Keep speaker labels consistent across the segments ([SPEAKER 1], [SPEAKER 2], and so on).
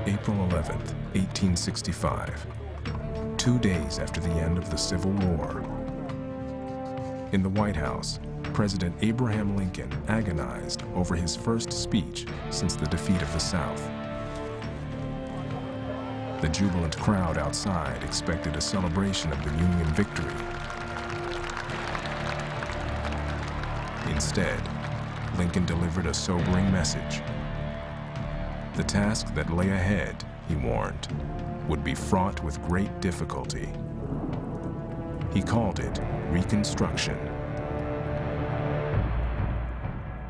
[SPEAKER 1] April 11th, 1865, 2 days after the end of the Civil War. In the White House, President Abraham Lincoln agonized over his first speech since the defeat of the South. The jubilant crowd outside expected a celebration of the Union victory. Instead, Lincoln delivered a sobering message. The task that lay ahead, he warned, would be fraught with great difficulty. He called it Reconstruction.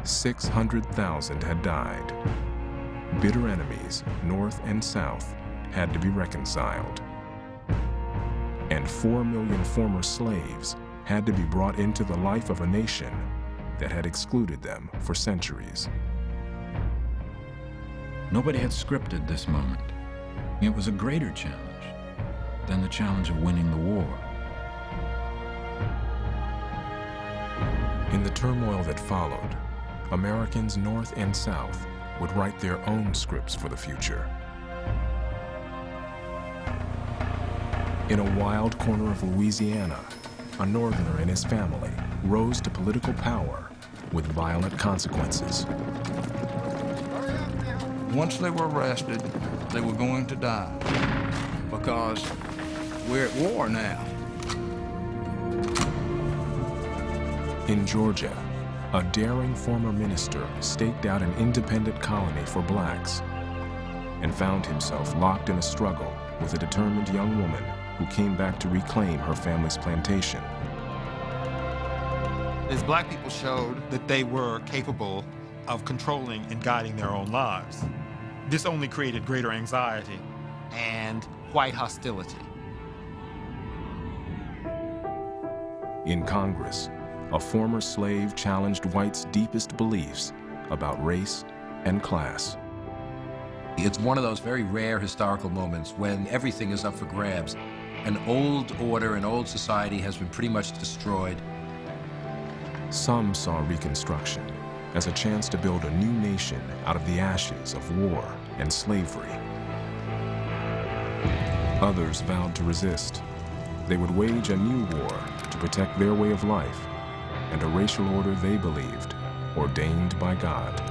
[SPEAKER 1] 600,000 had died. Bitter enemies, North and South, had to be reconciled. And 4 million former slaves had to be brought into the life of a nation that had excluded them for centuries.
[SPEAKER 2] Nobody had scripted this moment. It was a greater challenge than the challenge of winning the war.
[SPEAKER 1] In the turmoil that followed, Americans North and South would write their own scripts for the future. In a wild corner of Louisiana, a Northerner and his family rose to political power with violent consequences.
[SPEAKER 3] Once they were arrested, they were going to die because we're at war now.
[SPEAKER 1] In Georgia, a daring former minister staked out an independent colony for blacks and found himself locked in a struggle with a determined young woman who came back to reclaim her family's plantation.
[SPEAKER 4] As black people showed that they were capable of controlling and guiding their own lives, this only created greater anxiety and white hostility.
[SPEAKER 1] In Congress, a former slave challenged whites' deepest beliefs about race and class.
[SPEAKER 5] It's one of those very rare historical moments when everything is up for grabs. An old order, an old society has been pretty much destroyed.
[SPEAKER 1] Some saw Reconstruction as a chance to build a new nation out of the ashes of war and slavery. Others vowed to resist. They would wage a new war to protect their way of life and a racial order they believed ordained by God.